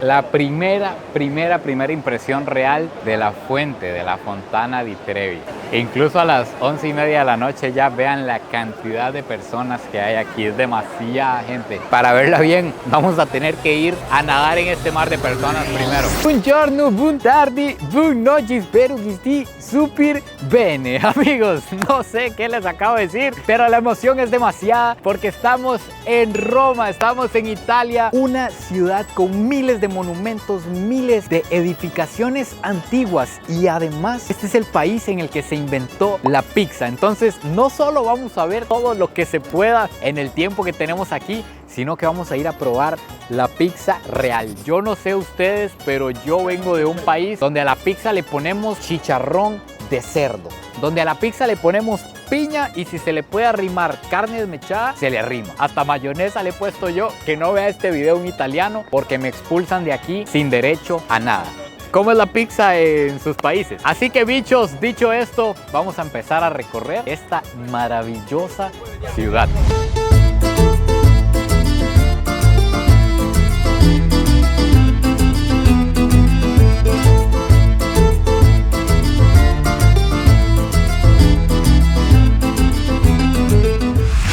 La primera impresión real de la fuente, de la Fontana di Trevi. Incluso a las 11:30 de la noche ya vean la cantidad de personas que hay aquí. Es demasiada gente. Para verla bien, vamos a tener que ir a nadar en este mar de personas primero. Buongiorno, buon tardi, buon noche, spero che sti super bene. Amigos, no sé qué les acabo de decir, pero la emoción es demasiada porque estamos en Roma, estamos en Italia, una ciudad con miles de monumentos, miles de edificaciones antiguas, y además este es el país en el que se inventó la pizza. Entonces no solo vamos a ver todo lo que se pueda en el tiempo que tenemos aquí, sino que vamos a ir a probar la pizza real. Yo no sé ustedes, pero yo vengo de un país donde a la pizza le ponemos chicharrón de cerdo, donde a la pizza le ponemos piña, y si se le puede arrimar carne desmechada, se le arrima. Hasta mayonesa le he puesto yo. Que no vea este video un italiano porque me expulsan de aquí sin derecho a nada. ¿Cómo es la pizza en sus países? Así que, bichos, dicho esto, vamos a empezar a recorrer esta maravillosa ciudad.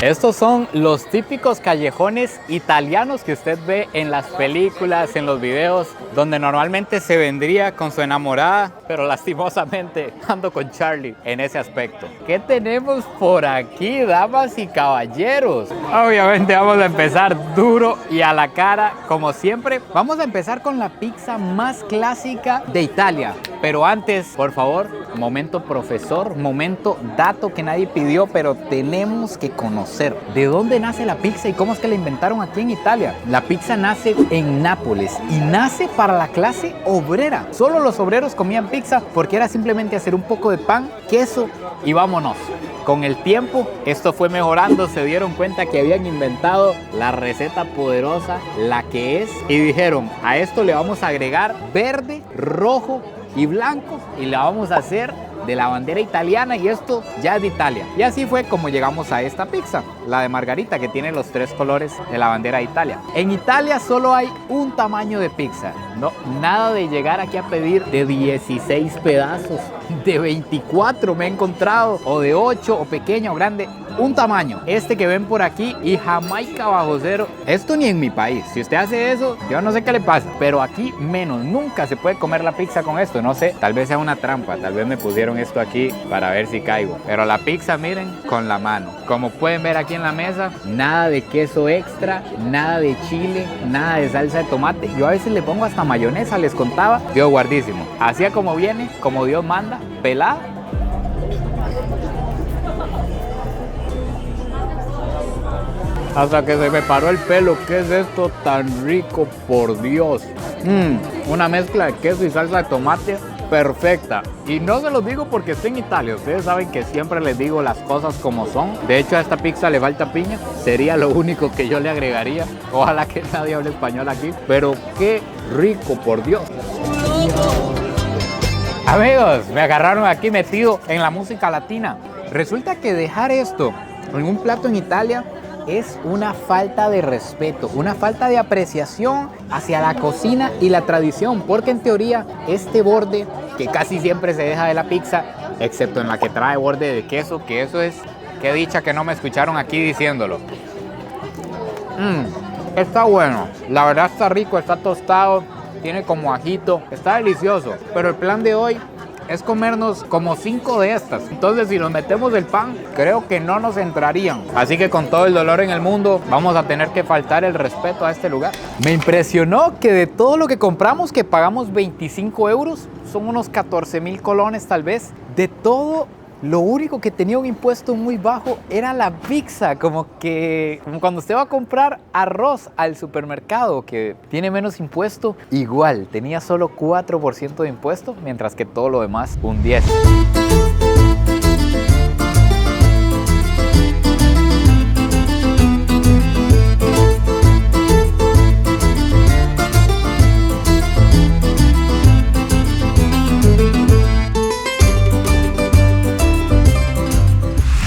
Estos son los típicos callejones italianos que usted ve en las películas, en los videos, donde normalmente se vendría con su enamorada, pero lastimosamente ando con Charlie en ese aspecto. ¿Qué tenemos por aquí, damas y caballeros? Obviamente vamos a empezar duro y a la cara, como siempre. Vamos a empezar con la pizza más clásica de Italia. Pero antes, por favor, momento profesor, momento dato que nadie pidió, pero tenemos que conocer. ¿De dónde nace la pizza y cómo es que la inventaron aquí en Italia? La pizza nace en Nápoles y nace para la clase obrera. Solo los obreros comían pizza porque era simplemente hacer un poco de pan, queso y vámonos. Con el tiempo esto fue mejorando, se dieron cuenta que habían inventado la receta poderosa, la que es, y dijeron: a esto le vamos a agregar verde, rojo y blanco, y la vamos a hacer de la bandera italiana, y esto ya es de Italia. Y así fue como llegamos a esta pizza, la de margarita, que tiene los 3 colores de la bandera de Italia. En Italia solo hay un tamaño de pizza. No, nada de llegar aquí a pedir de 16 pedazos, de 24 me he encontrado, o de 8, o pequeño o grande. Un tamaño, este que ven por aquí, y Jamaica bajo cero. Esto ni en mi país. Si usted hace eso, yo no sé qué le pasa, pero aquí menos. Nunca se puede comer la pizza con esto. No sé, tal vez sea una trampa, tal vez me pusieron esto aquí para ver si caigo. Pero la pizza, miren, con la mano. Como pueden ver aquí en la mesa, nada de queso extra, nada de chile, nada de salsa de tomate. Yo a veces le pongo hasta mayonesa, les contaba. Dios guardísimo. Así como viene, como Dios manda, pelada. Hasta que se me paró el pelo. ¿Qué es esto tan rico, por Dios? Una mezcla de queso y salsa de tomate perfecta. Y no se los digo porque estoy en Italia. Ustedes saben que siempre les digo las cosas como son. De hecho, a esta pizza le falta piña. Sería lo único que yo le agregaría. Ojalá que nadie hable español aquí. Pero qué rico, por Dios. Amigos, me agarraron aquí metido en la música latina. Resulta que dejar esto en un plato en Italia es una falta de respeto, una falta de apreciación hacia la cocina y la tradición, porque en teoría este borde, que casi siempre se deja de la pizza, excepto en la que trae borde de queso, que eso es, qué dicha que no me escucharon aquí diciéndolo. Está bueno, la verdad está rico, está tostado, tiene como ajito, está delicioso, pero el plan de hoy es comernos como 5 de estas. Entonces, si nos metemos el pan, creo que no nos entrarían. Así que con todo el dolor en el mundo, vamos a tener que faltar el respeto a este lugar. Me impresionó que de todo lo que compramos, que pagamos 25 euros, son unos 14.000 colones tal vez. De todo, lo único que tenía un impuesto muy bajo era la pizza. Como cuando usted va a comprar arroz al supermercado, que tiene menos impuesto, igual tenía solo 4% de impuesto, mientras que todo lo demás un 10%.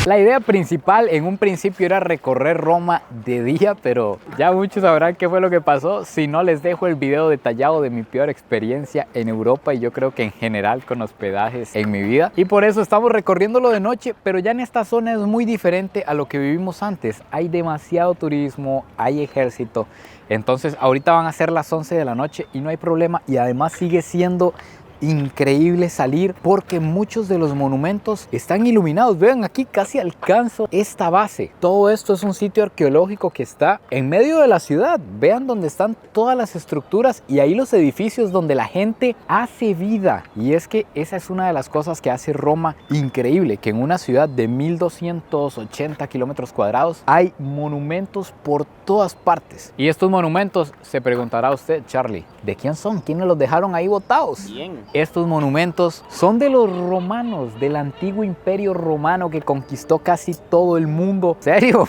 La idea principal en un principio era recorrer Roma de día, pero ya muchos sabrán qué fue lo que pasó. Si no, les dejo el video detallado de mi peor experiencia en Europa y yo creo que en general con hospedajes en mi vida. Y por eso estamos recorriéndolo de noche, pero ya en esta zona es muy diferente a lo que vivimos antes. Hay demasiado turismo, hay ejército. Entonces ahorita van a ser las 11 de la noche y no hay problema, y además sigue siendo increíble salir porque muchos de los monumentos están iluminados. Vean, aquí casi alcanzo esta base. Todo esto es un sitio arqueológico que está en medio de la ciudad. Vean dónde están todas las estructuras y ahí los edificios donde la gente hace vida. Y es que esa es una de las cosas que hace Roma increíble, que en una ciudad de 1280 kilómetros cuadrados hay monumentos por todas partes. Y estos monumentos, se preguntará usted, Charlie, ¿de quién son? ¿Quiénes los dejaron ahí botados? Bien. Estos monumentos son de los romanos, del antiguo imperio romano que conquistó casi todo el mundo. ¿Serio?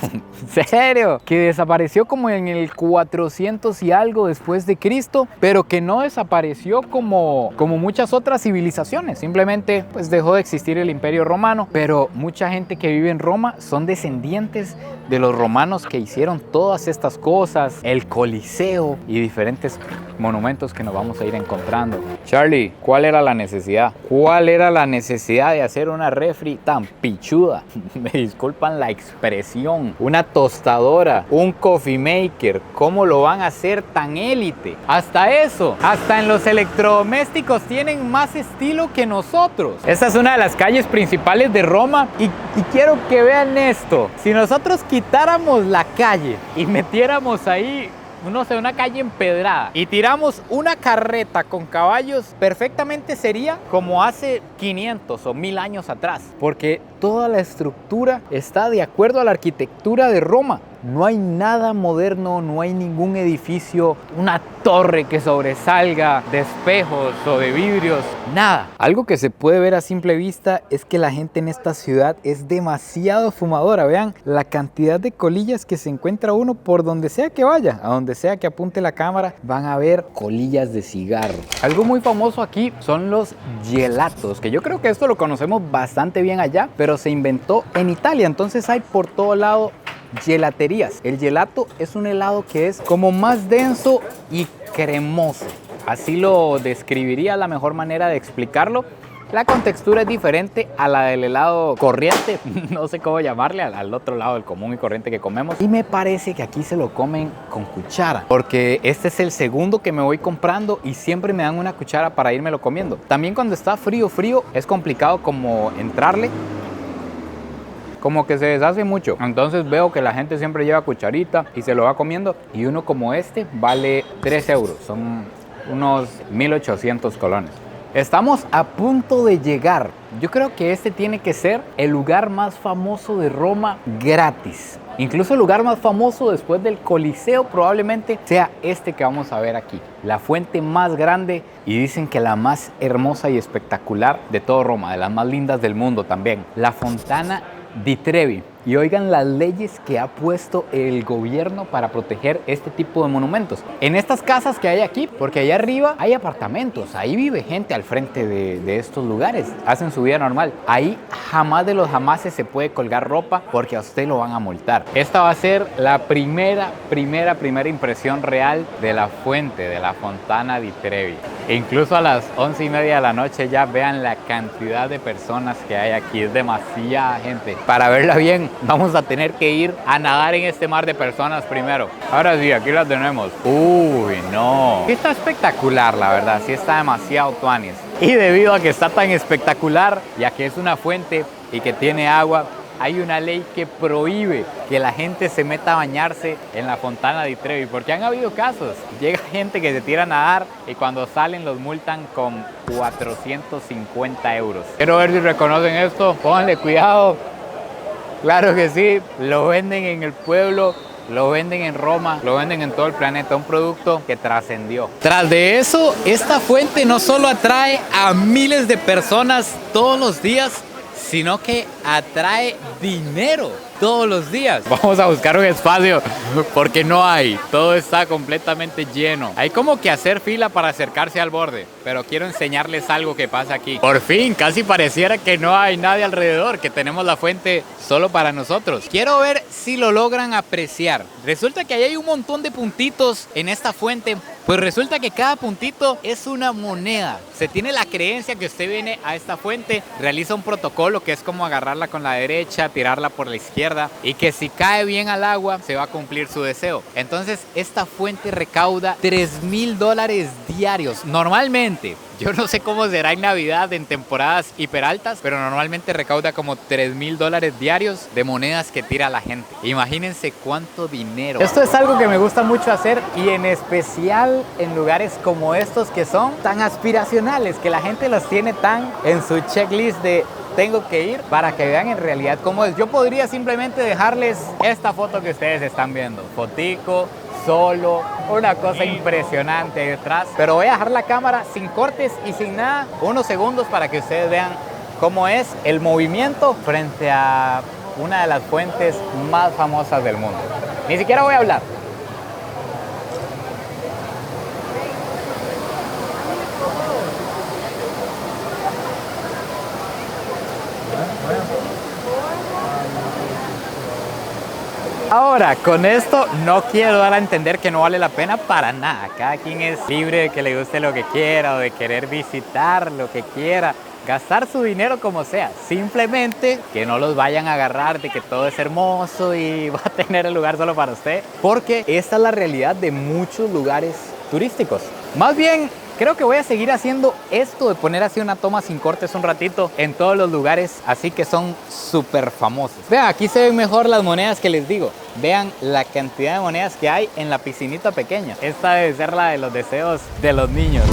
¿Serio? Que desapareció como en el 400 y algo después de Cristo, pero que no desapareció como muchas otras civilizaciones. Simplemente pues dejó de existir el imperio romano, pero mucha gente que vive en Roma son descendientes de los romanos que hicieron todas estas cosas, el Coliseo y diferentes monumentos que nos vamos a ir encontrando. Charlie, ¿cuál era la necesidad? ¿Cuál era la necesidad de hacer una refri tan pichuda? Me disculpan la expresión. Una tostadora, un coffee maker. ¿Cómo lo van a hacer tan élite? Hasta eso, hasta en los electrodomésticos tienen más estilo que nosotros. Esta es una de las calles principales de Roma y quiero que vean esto. Si nosotros quitáramos la calle y metiéramos ahí, no sé, una calle empedrada y tiramos una carreta con caballos, perfectamente sería como hace 500 o 1000 años atrás, porque toda la estructura está de acuerdo a la arquitectura de Roma. No hay nada moderno, no hay ningún edificio, una torre que sobresalga de espejos o de vidrios, nada. Algo que se puede ver a simple vista es que la gente en esta ciudad es demasiado fumadora. Vean la cantidad de colillas que se encuentra uno por donde sea que vaya, a donde sea que apunte la cámara, van a ver colillas de cigarro. Algo muy famoso aquí son los gelatos, que yo creo que esto lo conocemos bastante bien allá, pero se inventó en Italia, entonces hay por todo lado gelaterías. El gelato es un helado que es como más denso y cremoso. Así lo describiría, la mejor manera de explicarlo. La contextura es diferente a la del helado corriente, no sé cómo llamarle, al otro lado del común y corriente que comemos. Y me parece que aquí se lo comen con cuchara, porque este es el segundo que me voy comprando y siempre me dan una cuchara para irmelo comiendo. También cuando está frío, es complicado como entrarle, como que se deshace mucho. Entonces veo que la gente siempre lleva cucharita y se lo va comiendo. Y uno como este vale 3 euros, son unos 1800 colones. Estamos a punto de llegar. Yo creo que este tiene que ser el lugar más famoso de Roma gratis. Incluso el lugar más famoso después del Coliseo probablemente sea este que vamos a ver aquí. La fuente más grande y dicen que la más hermosa y espectacular de todo Roma, de las más lindas del mundo también. La Fontana di Trevi. Y oigan las leyes que ha puesto el gobierno para proteger este tipo de monumentos. En estas casas que hay aquí, porque allá arriba hay apartamentos, ahí vive gente al frente de estos lugares, hacen su vida normal. Ahí jamás de los jamases se puede colgar ropa porque a usted lo van a multar. Esta va a ser la primera impresión real de la fuente, de la Fontana di Trevi. E incluso a las 11:30 de la noche ya vean la cantidad de personas que hay aquí, es demasiada gente. Para verla bien, vamos a tener que ir a nadar en este mar de personas primero. Ahora sí, aquí las tenemos. Uy, no. Está espectacular, la verdad. Sí está demasiado tuanis. Y debido a que está tan espectacular, ya que es una fuente y que tiene agua, hay una ley que prohíbe que la gente se meta a bañarse en la Fontana di Trevi, porque han habido casos. Llega gente que se tira a nadar y cuando salen los multan con 450 euros. Quiero ver si reconocen esto. Pónganle cuidado. Claro que sí, lo venden en el pueblo, lo venden en Roma, lo venden en todo el planeta, un producto que trascendió. Tras de eso, esta fuente no solo atrae a miles de personas todos los días, sino que atrae dinero. todos los días. Vamos a buscar un espacio porque no hay. Todo está completamente lleno. Hay como que hacer fila para acercarse al borde, pero quiero enseñarles algo que pasa aquí. Por fin, casi pareciera que no hay nadie alrededor, que tenemos la fuente solo para nosotros. Quiero ver si lo logran apreciar. Resulta que ahí hay un montón de puntitos en esta fuente. Pues resulta que cada puntito es una moneda. Se tiene la creencia que usted viene a esta fuente, realiza un protocolo que es como agarrarla con la derecha, tirarla por la izquierda, y que si cae bien al agua se va a cumplir su deseo. Entonces esta fuente recauda $3,000 diarios. Normalmente, yo no sé cómo será en Navidad, en temporadas hiperaltas, pero normalmente recauda como $3,000 diarios de monedas que tira la gente. Imagínense cuánto dinero. Esto es algo que me gusta mucho hacer, y en especial en lugares como estos que son tan aspiracionales, que la gente los tiene tan en su checklist de tengo que ir, para que vean en realidad cómo es. Yo podría simplemente dejarles esta foto que ustedes están viendo, fotico, solo, una cosa impresionante detrás, pero voy a dejar la cámara sin cortes y sin nada, unos segundos, para que ustedes vean cómo es el movimiento frente a una de las fuentes más famosas del mundo. Ni siquiera voy a hablar. Ahora, con esto no quiero dar a entender que no vale la pena para nada. Cada quien es libre de que le guste lo que quiera o de querer visitar lo que quiera, gastar su dinero como sea. Simplemente que no los vayan a agarrar de que todo es hermoso y va a tener el lugar solo para usted, porque esta es la realidad de muchos lugares turísticos. Más bien, creo que voy a seguir haciendo esto de poner así una toma sin cortes un ratito en todos los lugares así que son súper famosos. Vean, aquí se ven mejor las monedas que les digo. Vean la cantidad de monedas que hay en la piscinita pequeña. Esta debe ser la de los deseos de los niños.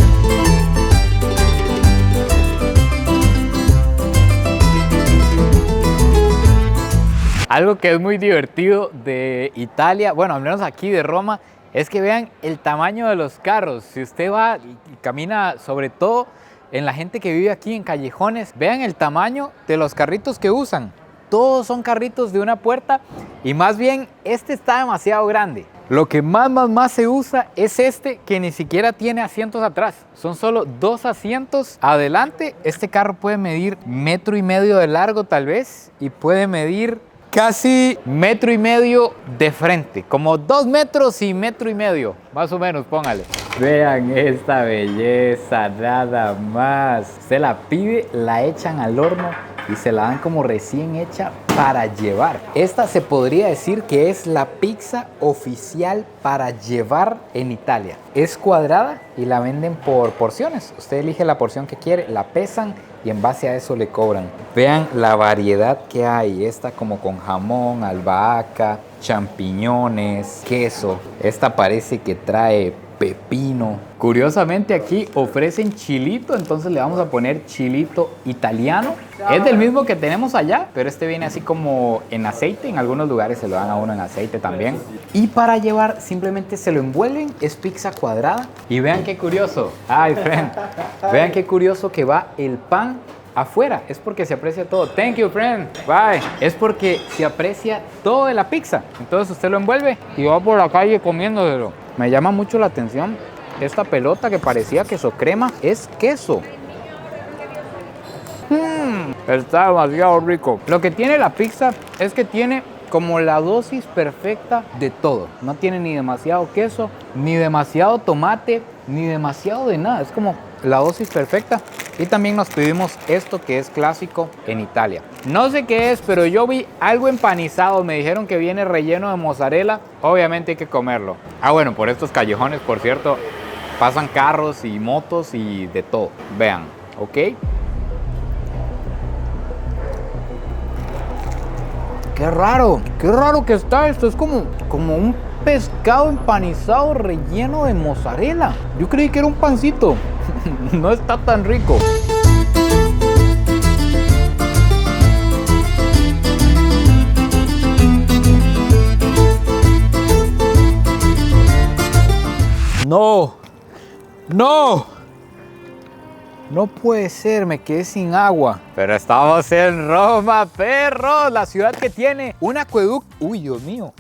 Algo que es muy divertido de Italia, bueno, al menos aquí de Roma, es que vean el tamaño de los carros. Si usted va y camina, sobre todo en la gente que vive aquí en callejones, vean el tamaño de los carritos que usan. Todos son carritos de una puerta, y más bien este está demasiado grande. Lo que más se usa es este, que ni siquiera tiene asientos atrás. Son solo 2 asientos adelante. Este carro puede medir 1,5 metros de largo tal vez, y puede medir casi 1,5 metros de frente, como 2 metros y 1,5 metros, más o menos, póngale. Vean esta belleza, nada más. Usted la pide, la echan al horno y se la dan como recién hecha para llevar. Esta se podría decir que es la pizza oficial para llevar en Italia. Es cuadrada y la venden por porciones. Usted elige la porción que quiere, la pesan y en base a eso le cobran. Vean la variedad que hay. Esta como con jamón, albahaca, champiñones, queso. Esta parece que trae pepino. Curiosamente aquí ofrecen chilito, entonces le vamos a poner chilito italiano. Es del mismo que tenemos allá, pero este viene así como en aceite. En algunos lugares se lo dan a uno en aceite también. Y para llevar simplemente se lo envuelven. Es pizza cuadrada. Y vean qué curioso. Ay, friend. Vean qué curioso que va el pan afuera. Es porque se aprecia todo. Thank you, friend. Bye. Es porque se aprecia todo de la pizza. Entonces usted lo envuelve y va por la calle comiéndoselo. Me llama mucho la atención esta pelota que parecía queso crema. Es queso. Está demasiado rico. Lo que tiene la pizza es que tiene como la dosis perfecta de todo. No tiene ni demasiado queso, ni demasiado tomate, ni demasiado de nada. Es como la dosis perfecta. Y también nos pedimos esto que es clásico en Italia. No sé qué es, pero yo vi algo empanizado. Me dijeron que viene relleno de mozzarella. Obviamente hay que comerlo. Ah, bueno, por estos callejones, por cierto, pasan carros y motos y de todo. Vean, ¿ok? Qué raro que está esto. Es como un pescado empanizado relleno de mozzarella. Yo creí que era un pancito. No está tan rico. No. No puede ser, me quedé sin agua. Pero estamos en Roma, perros. La ciudad que tiene un acueducto. Uy, Dios mío.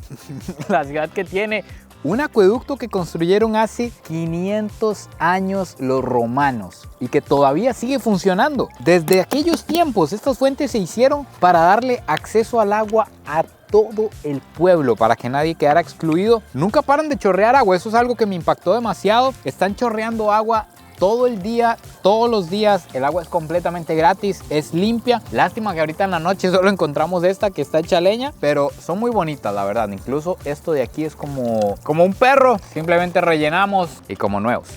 La ciudad que tiene un acueducto que construyeron hace 500 años los romanos y que todavía sigue funcionando. Desde aquellos tiempos, estas fuentes se hicieron para darle acceso al agua a todo el pueblo, para que nadie quedara excluido. Nunca paran de chorrear agua, eso es algo que me impactó demasiado. Están chorreando agua todo el día, todos los días. El agua es completamente gratis, es limpia. Lástima que ahorita en la noche solo encontramos esta que está hecha leña, pero son muy bonitas, la verdad. Incluso esto de aquí es como un perro. Simplemente rellenamos y como nuevos.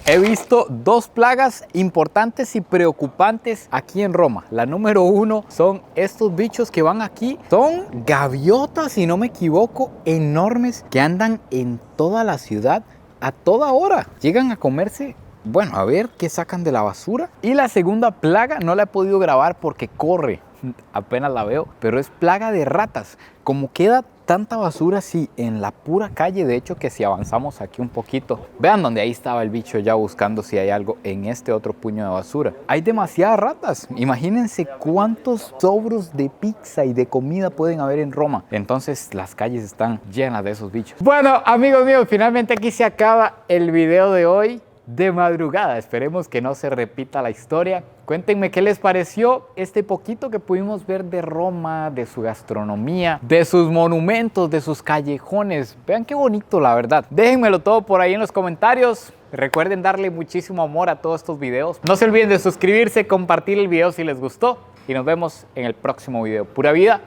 He visto dos plagas importantes y preocupantes aquí en Roma. La número uno son estos bichos que van aquí. Son gaviotas, si no me equivoco, enormes que andan en toda la ciudad a toda hora. Llegan a comerse, bueno, a ver qué sacan de la basura. Y la segunda plaga no la he podido grabar porque corre. Apenas la veo, pero es plaga de ratas. Como queda tanta basura así en la pura calle, de hecho que si avanzamos aquí un poquito, vean donde ahí estaba el bicho ya buscando si hay algo en este otro puño de basura. Hay demasiadas ratas. Imagínense cuántos sobros de pizza y de comida pueden haber en Roma. Entonces las calles están llenas de esos bichos. Bueno, amigos míos, finalmente aquí se acaba el video de hoy. De madrugada, esperemos que no se repita la historia. Cuéntenme qué les pareció este poquito que pudimos ver de Roma, de su gastronomía, de sus monumentos, de sus callejones. Vean qué bonito, la verdad. Déjenmelo todo por ahí en los comentarios. Recuerden darle muchísimo amor a todos estos videos. No se olviden de suscribirse, compartir el video si les gustó y nos vemos en el próximo video. Pura vida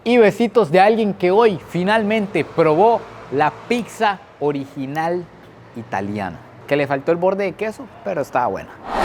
y besitos de alguien que hoy finalmente probó la pizza original italiana. Que le faltó el borde de queso, pero estaba buena.